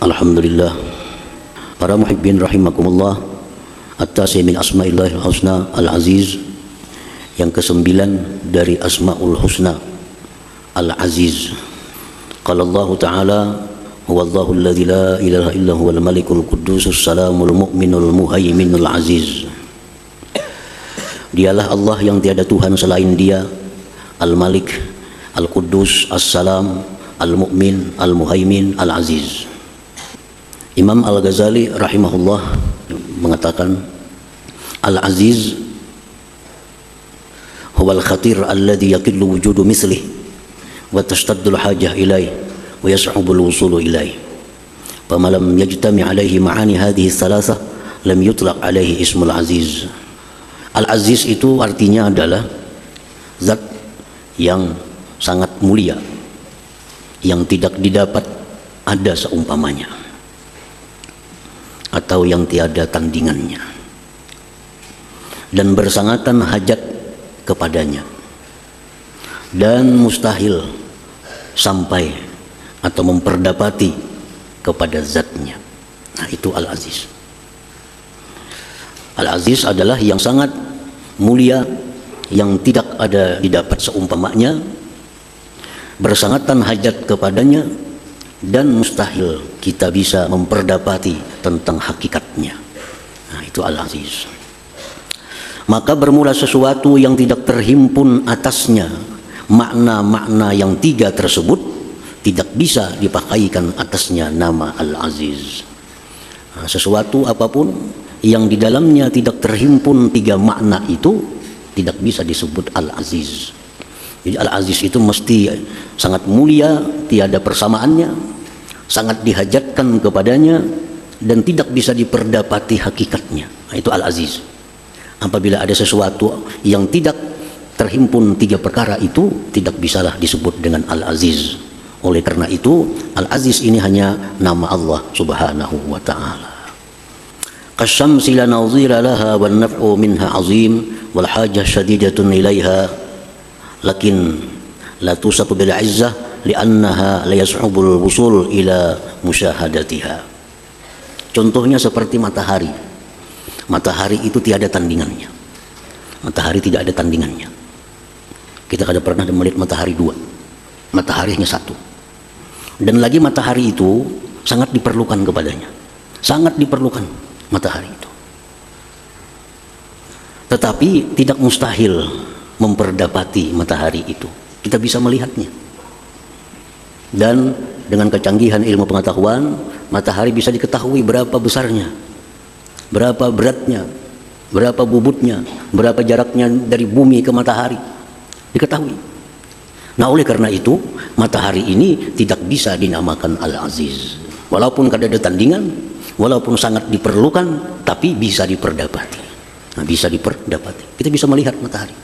Alhamdulillah. Para muhibbin rahimakumullah, at-tasi min asma'illahil husna al-aziz, yang kesembilan dari asma'ul husna al-aziz. Qala Allah Ta'ala, huwallahu alladzi la ilaha illa huwal malikul quddusus salamul mu'minul muhaiminul aziz. Dialah Allah yang tiada Tuhan selain Dia, Al-Malik, Al-Quddus, As-Salam, Al-Mu'min, Al-Muhaimin, Al-Aziz. Imam Al-Ghazali rahimahullah mengatakan, Al-Aziz huwal khatir alladhi yaqillu wujudu mislih wa tashtaddul hajah ilaih wa yas'ubul wusulu ilaih. Fama lam yajtami alaihi ma'ani hadhihi thalatha lam yutlaq alaihi ismul aziz. Al-Aziz itu artinya adalah zat yang sangat mulia, yang tidak didapat ada seumpamanya, atau yang tiada tandingannya, dan bersangatan hajat kepadanya, dan mustahil sampai atau memperdapati kepada zatnya. Nah, itu Al-Aziz. Al-Aziz adalah yang sangat mulia, yang tidak ada didapat seumpamanya, bersangatan hajat kepadanya, dan mustahil kita bisa memperdapati tentang hakikatnya. Nah, itu Al-Aziz. Maka bermula sesuatu yang tidak terhimpun atasnya makna-makna yang tiga tersebut, tidak bisa dipakaikan atasnya nama Al-Aziz. Nah, sesuatu apapun yang di dalamnya tidak terhimpun tiga makna itu tidak bisa disebut Al-Aziz. Jadi Al-Aziz itu mesti sangat mulia, tiada persamaannya, sangat dihajatkan kepadanya, dan tidak bisa diperdapati hakikatnya. Nah, itu Al-Aziz. Apabila ada sesuatu yang tidak terhimpun tiga perkara itu, tidak bisalah disebut dengan Al-Aziz. Oleh karena itu, Al-Aziz ini hanya nama Allah subhanahu wa ta'ala. Qasyamsi la nazira laha wal naf'u minha azim wal hajah syadidatun ilaiha lakin la tusafu bil izzah li'annaha la yas'ubul wusul ila musyahadatiha. Contohnya seperti matahari. Matahari itu tiada tandingannya. Matahari tidak ada tandingannya. Kita kada pernah melihat matahari dua. Matahari hanya satu. Dan lagi matahari itu sangat diperlukan kepadanya. Sangat diperlukan matahari itu. Tetapi tidak mustahil memperdapati matahari itu. Kita bisa melihatnya. Dan dengan kecanggihan ilmu pengetahuan, matahari bisa diketahui berapa besarnya, berapa beratnya, berapa bobotnya, berapa jaraknya dari bumi ke matahari, diketahui. Nah, oleh karena itu matahari ini tidak bisa dinamakan Al-Aziz. Walaupun kada ada tandingan, walaupun sangat diperlukan, tapi bisa diperdapati. Nah, bisa diperdapati. Kita bisa melihat matahari.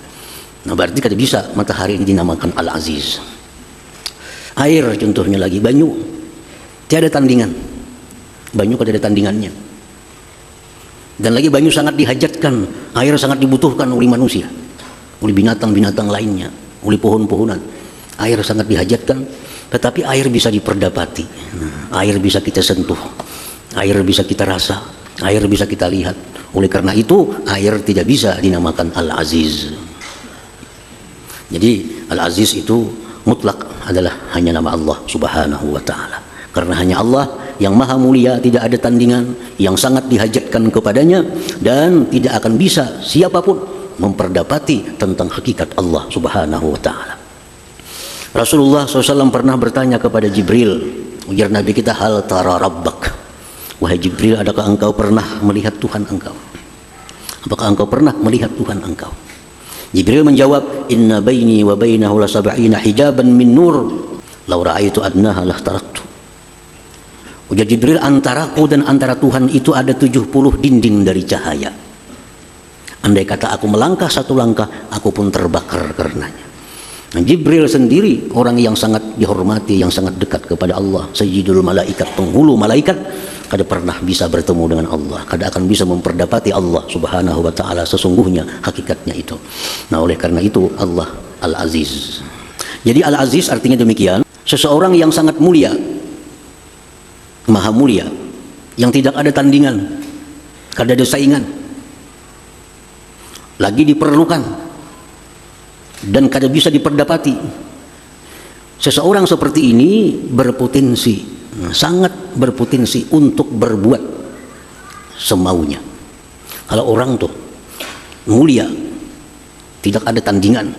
Nah, berarti kada bisa matahari ini dinamakan Al-Aziz. Air contohnya lagi, banyu. Tiada tandingan. Banyu kada ada tandingannya. Dan lagi banyu sangat dihajatkan, air sangat dibutuhkan oleh manusia, oleh binatang-binatang lainnya, oleh pohon-pohonan. Air sangat dihajatkan, tetapi air bisa diperdapati. Nah, air bisa kita sentuh, air bisa kita rasa, air bisa kita lihat. Oleh karena itu, air tidak bisa dinamakan Al-Aziz. Jadi Al-Aziz itu mutlak adalah hanya nama Allah subhanahu wa ta'ala. Karena hanya Allah yang maha mulia, tidak ada tandingan, yang sangat dihajatkan kepadanya, dan tidak akan bisa siapapun memperdapati tentang hakikat Allah subhanahu wa ta'ala. Rasulullah SAW pernah bertanya kepada Jibril, ujar Nabi kita, hal tara rabbak, wahai Jibril, adakah engkau pernah melihat Tuhan engkau? Apakah engkau pernah melihat Tuhan engkau? Jibril menjawab, inna baini wa bainahu la sab'ina hijaban min nur law ra'aitu adnaha lahtaraktu. Ujar Jibril, antaraku dan antara Tuhan itu ada 70 dinding dari cahaya. Andai kata aku melangkah satu langkah, aku pun terbakar karenanya. Nah, Jibril sendiri orang yang sangat dihormati, yang sangat dekat kepada Allah, sayyidul malaikat, penghulu malaikat, kada pernah bisa bertemu dengan Allah, kada akan bisa memperdapati Allah subhanahu wa ta'ala sesungguhnya hakikatnya itu. Nah, oleh karena itu Allah Al-Aziz. Jadi Al-Aziz artinya demikian, seseorang yang sangat mulia, maha mulia, yang tidak ada tandingan, kada ada saingan, lagi diperlukan dan kada bisa diperdapati. Seseorang seperti ini berpotensi, sangat berpotensi untuk berbuat semaunya. Kalau orang tuh mulia, tidak ada tandingan,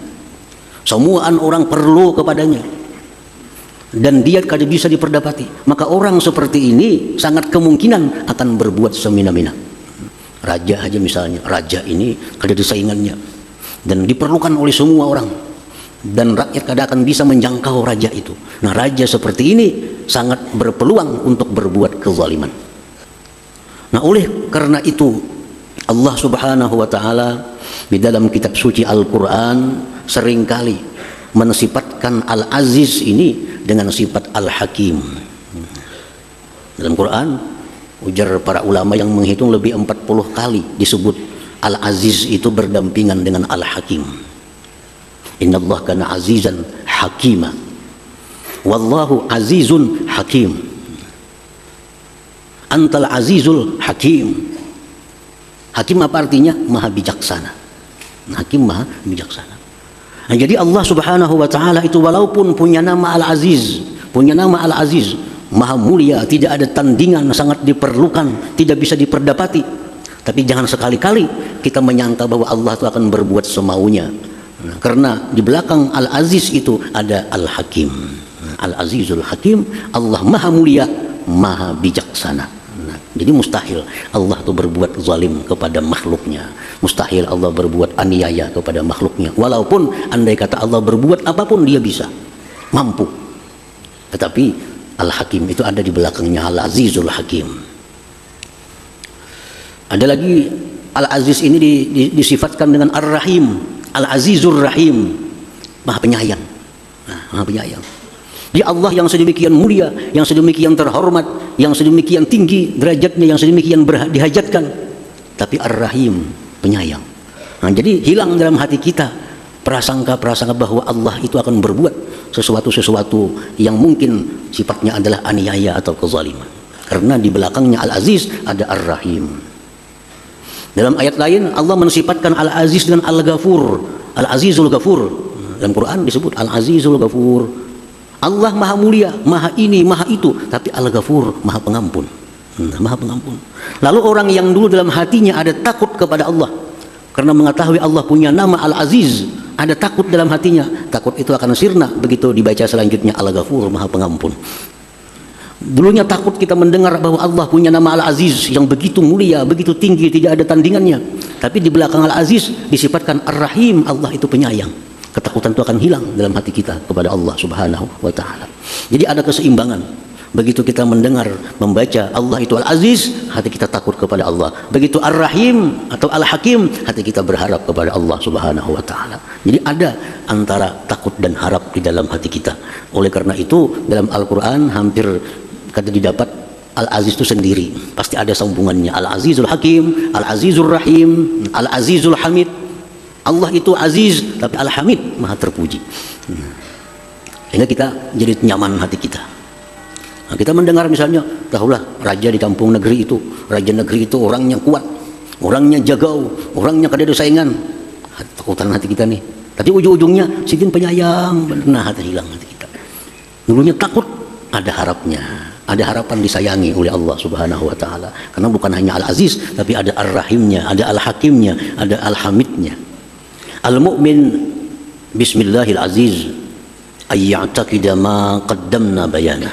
semuaan orang perlu kepadanya, dan dia kada bisa diperdapati, maka orang seperti ini sangat kemungkinan akan berbuat semena-mena. Raja aja misalnya, raja ini kada ada saingannya dan diperlukan oleh semua orang, dan rakyat kada akan bisa menjangkau raja itu. Nah, raja seperti ini sangat berpeluang untuk berbuat kezaliman. Nah, oleh karena itu Allah Subhanahu wa taala di dalam kitab suci Al-Qur'an seringkali mensifatkan Al-Aziz ini dengan sifat Al-Hakim. Dalam Quran, ujar para ulama yang menghitung lebih 40 kali disebut Al-Aziz itu berdampingan dengan Al-Hakim. Innallaha kana azizan hakima. Wallahu azizun hakim. Antal azizul hakim. Hakim apa artinya? Maha bijaksana. Hakim maha bijaksana. Nah, jadi Allah Subhanahu wa taala itu walaupun punya nama Al-Aziz, maha mulia, tidak ada tandingan, sangat diperlukan, tidak bisa diperdapati, tapi jangan sekali-kali kita menyangka bahwa Allah itu akan berbuat semaunya. Nah, karena di belakang Al-Aziz itu ada Al-Hakim. Al-Azizul Hakim, Allah maha mulia, maha bijaksana. Nah, jadi mustahil Allah itu berbuat zalim kepada makhluknya, mustahil Allah berbuat aniaya kepada makhluknya. Walaupun andai kata Allah berbuat apapun, dia bisa, mampu. Tetapi Al-Hakim itu ada di belakangnya Al-Azizul Hakim. Ada lagi, Al-Aziz ini disifatkan dengan Ar-Rahim, Al-Azizur Rahim, maha penyayang. Nah, maha penyayang. Di Allah yang sedemikian mulia, yang sedemikian terhormat, yang sedemikian tinggi derajatnya, yang sedemikian dihajatkan, tapi Ar-Rahim, penyayang. Nah, jadi hilang dalam hati kita prasangka-prasangka bahwa Allah itu akan berbuat sesuatu yang mungkin sifatnya adalah aniaya atau kezaliman. Karena di belakangnya Al-Aziz ada Ar-Rahim. Dalam ayat lain Allah mensifatkan Al-Aziz dengan Al-Ghafur, Al-Azizul Ghafur. Dalam Quran disebut Al-Azizul Ghafur. Allah maha mulia, maha ini, maha itu, tapi Al-Ghafur, maha pengampun. Maha pengampun. Lalu orang yang dulu dalam hatinya ada takut kepada Allah karena mengetahui Allah punya nama Al-Aziz, ada takut dalam hatinya, takut itu akan sirna begitu dibaca selanjutnya Al-Ghafur, maha pengampun. Dulunya takut kita mendengar bahwa Allah punya nama Al-Aziz yang begitu mulia, begitu tinggi, tidak ada tandingannya, tapi di belakang Al-Aziz disifatkan Ar-Rahim, Allah itu penyayang. Ketakutan itu akan hilang dalam hati kita kepada Allah Subhanahu wa taala. Jadi ada keseimbangan. Begitu kita mendengar, membaca Allah itu Al-Aziz, hati kita takut kepada Allah. Begitu Ar-Rahim atau Al-Hakim, hati kita berharap kepada Allah Subhanahu wa taala. Jadi ada antara takut dan harap di dalam hati kita. Oleh karena itu dalam Al-Qur'an hampir kada didapat Al-Aziz itu sendiri. Pasti ada sambungannya. Al-Azizul Hakim, Al-Azizur Rahim, Al-Azizul Hamid. Allah itu Aziz, tapi Al-Hamid, maha terpuji. Sehingga kita jadi nyaman hati kita. Nah, kita mendengar misalnya, tahulah raja di kampung negeri itu, raja negeri itu orangnya kuat, orangnya jagau, orangnya kada ada saingan. Takutan hati kita nih. Tapi ujung-ujungnya sidin penyayang, benar hati hilang hati kita. Dulunya takut, ada harapnya. Ada harapan disayangi oleh Allah Subhanahu wa taala. Karena bukan hanya Al-Aziz, tapi ada Ar-Rahimnya, ada Al-Hakimnya, ada Al-Hamidnya. Al-mu'min bismillahil aziz ayya'taqida ma qaddamna bayana.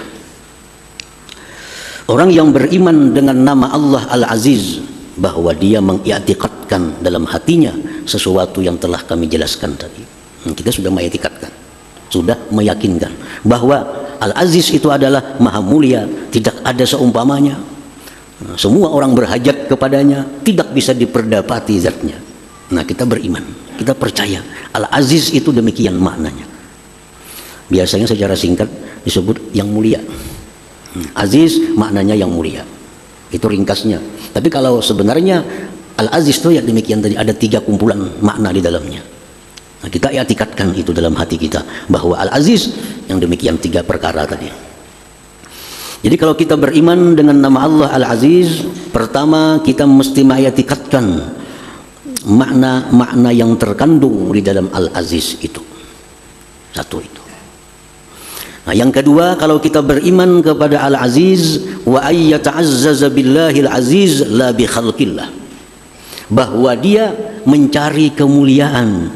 Orang yang beriman dengan nama Allah Al-Aziz, bahwa dia mengiktikadkan dalam hatinya sesuatu yang telah kami jelaskan tadi. Kita sudah mengiktikadkan, sudah meyakinkan bahwa Al-Aziz itu adalah maha mulia, tidak ada seumpamanya. Semua orang berhajat kepadanya, tidak bisa diperdapati zatnya. Nah, kita beriman, kita percaya Al-Aziz itu demikian maknanya. Biasanya secara singkat disebut yang mulia. Aziz maknanya yang mulia, itu ringkasnya. Tapi kalau sebenarnya Al-Aziz itu ya demikian tadi, ada 3 kumpulan makna di dalamnya. Nah, kita i'tikadkan itu dalam hati kita bahwa Al-Aziz yang demikian 3 perkara tadi. Jadi kalau kita beriman dengan nama Allah Al-Aziz, pertama kita mesti mengitikadkan makna-makna yang terkandung di dalam Al-Aziz itu. Satu itu. Nah, yang kedua, kalau kita beriman kepada Al-Aziz, wa ayyata'azzaza billahi Al-Aziz la bi khalqillah, bahwa dia mencari kemuliaan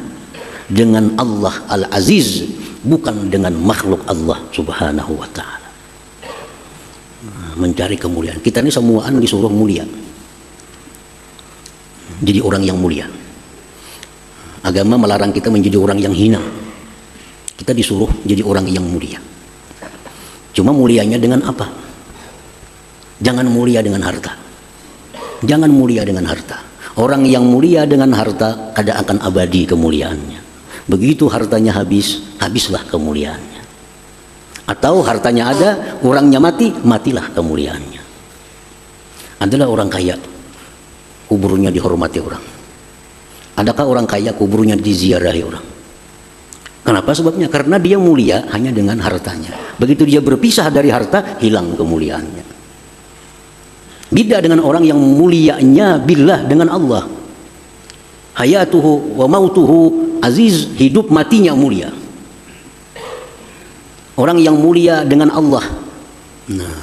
dengan Allah Al-Aziz, bukan dengan makhluk Allah Subhanahu wa ta'ala. Mencari kemuliaan. Kita ini semuaan disuruh mulia, jadi orang yang mulia. Agama melarang kita menjadi orang yang hina. Kita disuruh jadi orang yang mulia. Cuma mulianya dengan apa? Jangan mulia dengan harta. Jangan mulia dengan harta. Orang yang mulia dengan harta kada akan abadi kemuliaannya. Begitu hartanya habis, habislah kemuliaannya. Atau hartanya ada, orangnya mati, matilah kemuliaannya. Adalah orang kaya, kuburnya dihormati orang. Adakah orang kaya kuburnya diziarahi orang? Kenapa? Sebabnya karena dia mulia hanya dengan hartanya. Begitu dia berpisah dari harta, hilang kemuliaannya. Beda dengan orang yang mulianya billah dengan Allah. Hayatuhu wa mautuhu aziz, hidup matinya mulia. Orang yang mulia dengan Allah. Nah,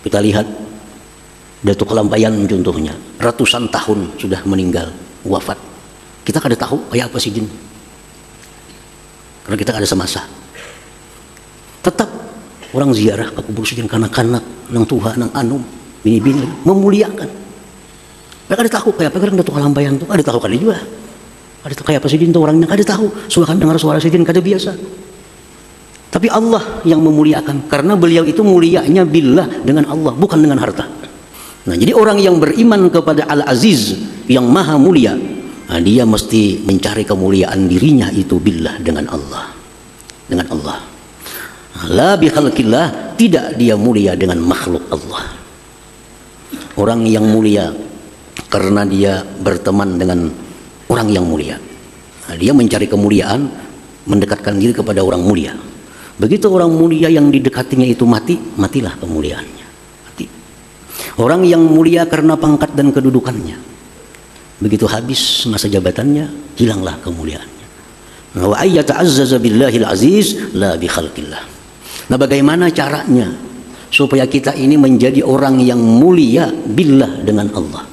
kita lihat Datuk Kelampayan contohnya, ratusan tahun sudah meninggal, wafat. Kita kada tahu kayak apa sih Din, karena kita kada semasa. Tetap orang ziarah ke kubur sidin, kanak-kanak nang tuha nang anum bini-bini memuliakan. Mereka kada tahu kayak apa kan Datuk Kelampayan tuh, kada tahu kada juga. Kada tahu kayak apa sidin tuh orangnya, kada tahu. Suara dengar suara sidin kada biasa. Tapi Allah yang memuliakan, karena beliau itu mulianya billah dengan Allah, bukan dengan harta. Nah, jadi orang yang beriman kepada Al-Aziz yang maha mulia, nah, dia mesti mencari kemuliaan dirinya itu billah dengan Allah. Dengan Allah. La bi khalqillah, tidak dia mulia dengan makhluk Allah. Orang yang mulia karena dia berteman dengan orang yang mulia. Nah, dia mencari kemuliaan, mendekatkan diri kepada orang mulia. Begitu orang mulia yang didekatinya itu mati, matilah kemuliaannya. Mati. Orang yang mulia karena pangkat dan kedudukannya, begitu habis masa jabatannya, hilanglah kemuliaannya. Wa ayyata'azzaza billahil aziz la bi khalqillah. Nah, bagaimana caranya supaya kita ini menjadi orang yang mulia billah dengan Allah?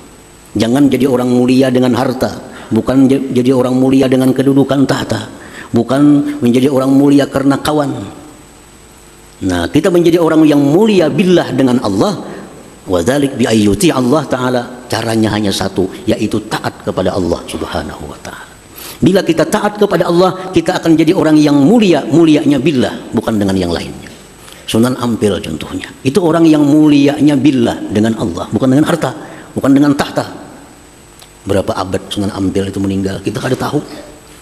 Jangan jadi orang mulia dengan harta, bukan jadi orang mulia dengan kedudukan tahta, bukan menjadi orang mulia karena kawan. Nah, kita menjadi orang yang mulia billah dengan Allah, wa dzalik bi ayyuti Allah taala. Caranya hanya satu, yaitu taat kepada Allah Subhanahu wa taala. Bila kita taat kepada Allah, kita akan jadi orang yang mulia, mulianya billah, bukan dengan yang lainnya. Sunan Ampel contohnya, itu orang yang mulianya billah dengan Allah, bukan dengan harta, bukan dengan tahta. Berapa abad Sunan Ampel itu meninggal, kita kada tahu.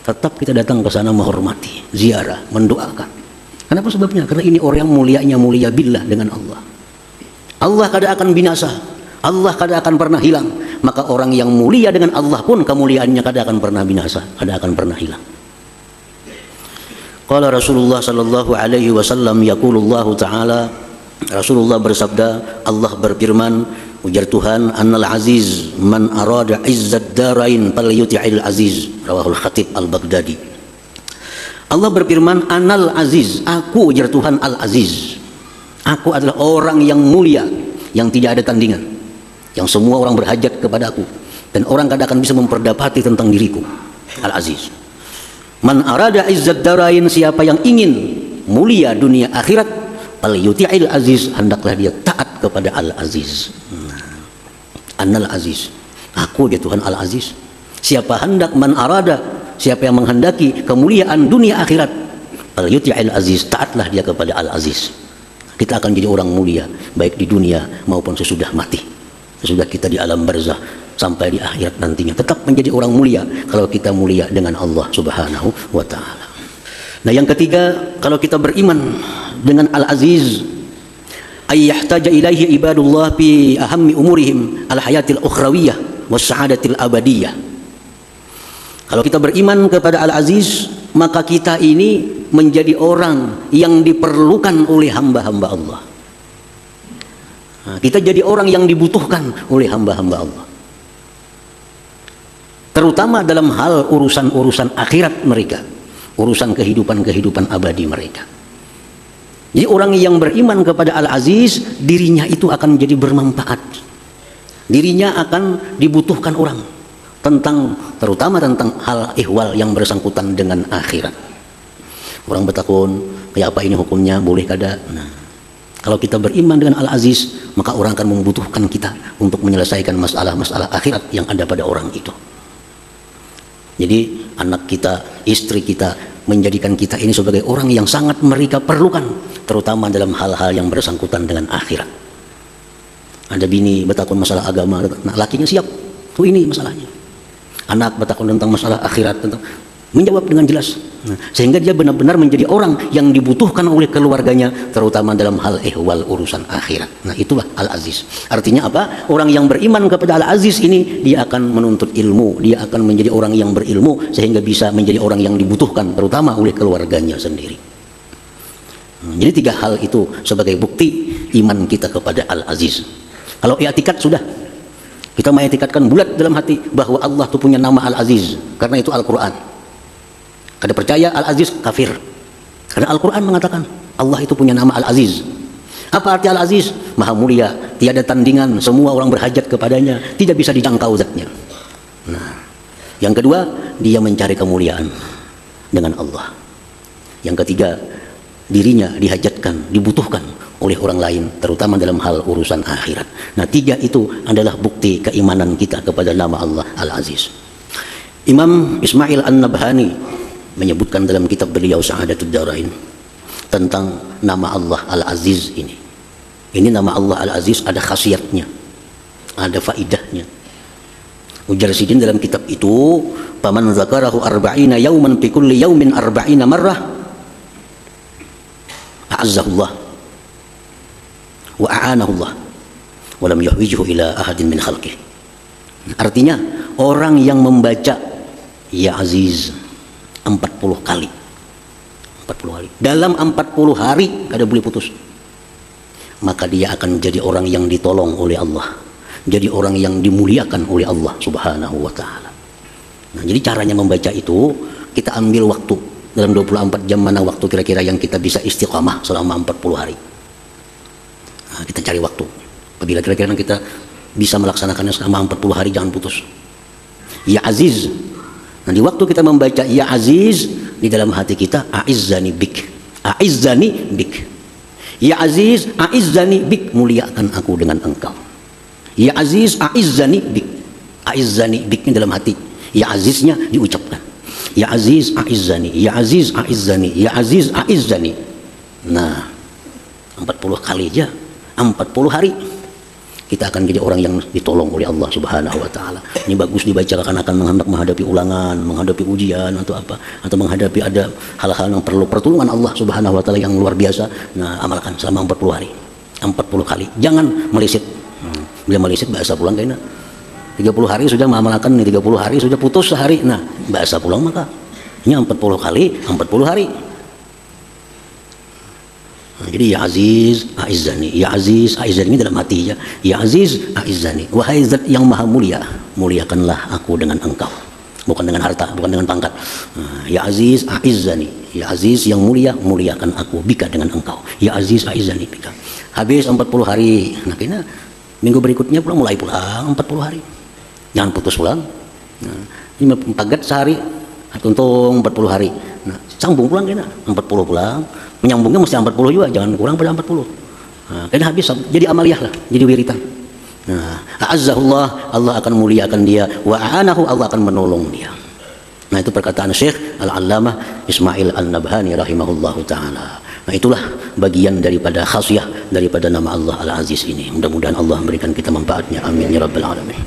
Tetap kita datang ke sana menghormati, ziarah, mendoakan. Kenapa sebabnya? Karena ini orang yang mulianya mulia billah dengan Allah. Allah kada akan binasa, Allah kada akan pernah hilang. Maka orang yang mulia dengan Allah pun kemuliaannya kada akan pernah binasa, kada akan pernah hilang. Qala Rasulullah sallallahu alaihi wasallam, yaqulullahu taala, Rasulullah bersabda, Allah berfirman, ujar Tuhan, annal aziz man arada izzat darain falyuti'il aziz, rawahul Khatib Al-Baghdadi. Allah berfirman, anal aziz, aku, ujar Tuhan, al-aziz. Aku adalah orang yang mulia, yang tidak ada tandingan, yang semua orang berhajat kepada aku, dan orang kada akan bisa memperdapati tentang diriku. Al-aziz. Man arada izzat darain, siapa yang ingin mulia dunia akhirat, falyuti'il aziz, hendaklah dia taat kepada al-aziz. Annal aziz, aku, dia Tuhan al-aziz. Siapa hendak, man arada, siapa yang menghendaki kemuliaan dunia akhirat, falyuti'il aziz, taatlah dia kepada al-aziz. Kita akan jadi orang mulia baik di dunia maupun sesudah mati, sesudah kita di alam barzah sampai di akhirat nantinya. Tetap menjadi orang mulia kalau kita mulia dengan Allah Subhanahu wa taala. Nah, yang ketiga, kalau kita beriman dengan al-aziz, ay yahtaja ilaihi ibadullah fi ahammi umurihim al-hayatil ukhrawiyah was sa'adatil abadiyah. Kalau kita beriman kepada Al-Aziz, maka kita ini menjadi orang yang diperlukan oleh hamba-hamba Allah. Nah, kita jadi orang yang dibutuhkan oleh hamba-hamba Allah, terutama dalam hal urusan-urusan akhirat mereka, urusan kehidupan abadi mereka. Jadi orang yang beriman kepada Al-Aziz, dirinya itu akan menjadi bermanfaat, dirinya akan dibutuhkan orang, terutama tentang hal ihwal yang bersangkutan dengan akhirat. Orang bertakun, kayak apa ini hukumnya, boleh kada? Nah, kalau kita beriman dengan Al-Aziz, maka orang akan membutuhkan kita untuk menyelesaikan masalah-masalah akhirat yang ada pada orang itu. Jadi anak kita, istri kita, menjadikan kita ini sebagai orang yang sangat mereka perlukan, terutama dalam hal-hal yang bersangkutan dengan akhirat. Ada bini bertakun masalah agama, nah, lakinya siap, tuh ini masalahnya. Anak bertakun tentang masalah akhirat, menjawab dengan jelas. Nah, sehingga dia benar-benar menjadi orang yang dibutuhkan oleh keluarganya, terutama dalam hal ihwal urusan akhirat. Nah, itulah Al-Aziz. Artinya apa? Orang yang beriman kepada Al-Aziz ini, dia akan menuntut ilmu, dia akan menjadi orang yang berilmu, sehingga bisa menjadi orang yang dibutuhkan, terutama oleh keluarganya sendiri. Jadi 3 hal itu sebagai bukti iman kita kepada Al-Aziz. Kalau i'tikad sudah, kita mengiktikadkan bulat dalam hati bahwa Allah itu punya nama Al-Aziz, karena itu Al-Quran. Kada percaya Al-Aziz, kafir. Karena Al-Quran mengatakan Allah itu punya nama Al-Aziz. Apa arti Al-Aziz? Maha mulia, tiada tandingan, semua orang berhajat kepadanya, tidak bisa dijangkau zatnya. Nah, yang kedua, dia mencari kemuliaan dengan Allah. Yang ketiga, dirinya dihajatkan, dibutuhkan oleh orang lain, terutama dalam hal urusan akhirat. Nah, 3 itu adalah bukti keimanan kita kepada nama Allah Al-Aziz. Imam Ismail An-Nabhani menyebutkan dalam kitab beliau Sa'adatud Darain tentang nama Allah Al-Aziz ini. Ini nama Allah Al-Aziz ada khasiatnya, ada faidahnya. Ujar Sidin dalam kitab itu, "Faman zakarahu arba'ina yauman fi kulli yaumin arba'ina marrah a'azzahullah wa a'anahullah wa lam yuhwijhu ila ahadin min khalqihi." Artinya, orang yang membaca Ya Aziz 40 kali dalam 40 hari kada boleh putus, maka dia akan jadi orang yang ditolong oleh Allah, jadi orang yang dimuliakan oleh Allah Subhanahu wa ta'ala. Nah, jadi caranya membaca itu, kita ambil waktu dalam 24 jam, mana waktu kira-kira yang kita bisa istiqamah selama 40 hari. Nah, kita cari waktu apabila kira-kira kita bisa melaksanakannya selama 40 hari, jangan putus. Ya Aziz. Nah, di waktu kita membaca Ya Aziz, di dalam hati kita, a'izzani bik, a'izzani bik. Ya Aziz, a'izzani bik, muliakan aku dengan engkau. Ya Aziz, a'izzani bik, a'izzani bik, dalam hati. Ya Aziznya diucapkan. Ya Aziz, a'izzani, Ya Aziz, a'izzani, Ya Aziz, a'izzani. Nah, 40 kali aja, 40 hari, kita akan jadi orang yang ditolong oleh Allah Subhanahu wa ta'ala. Ini bagus dibaca akan menghadapi ulangan, menghadapi ujian atau apa, atau menghadapi ada hal-hal yang perlu pertolongan Allah Subhanahu wa ta'ala yang luar biasa. Nah, amalkan selama 40 hari, 40 kali. Jangan meleset. Bila meleset bahasa pulang kayaknya 30 hari sudah mengamalkan, 30 hari sudah putus sehari. Nah, bahasa pulang maka ini 40 kali 40 hari. Nah, jadi Ya Aziz a'izzani, Ya Aziz a'izzani, ini dalam hati ya. Ya Aziz a'izzani, wahai zat yang maha mulia, muliakanlah aku dengan engkau, bukan dengan harta, bukan dengan pangkat. Nah, Ya Aziz a'izzani, Ya Aziz yang mulia, muliakan aku bika dengan engkau. Ya Aziz a'izzani bika. Habis 40 hari. Nah, kena minggu berikutnya pulang, mulai pulang 40 hari. Jangan putus pulang. Nah, ini pagat sehari, untung 40 hari. Nah, sambung pulang kena 40 pulang. Menyambungnya mesti 40 juga, jangan kurang pada 40. Nah, kena habis, jadi amaliyah lah, jadi wiritan. Nah, a'azzahullah, Allah akan muliakan dia, wa a'anahu, Allah akan menolong dia. Nah, itu perkataan Syekh Al-Allamah Ismail An-Nabhani rahimahullahu ta'ala. Nah, itulah bagian daripada khasiyah daripada nama Allah Al-Aziz ini. Mudah-mudahan Allah memberikan kita manfaatnya. Amin ya rabbal alamin.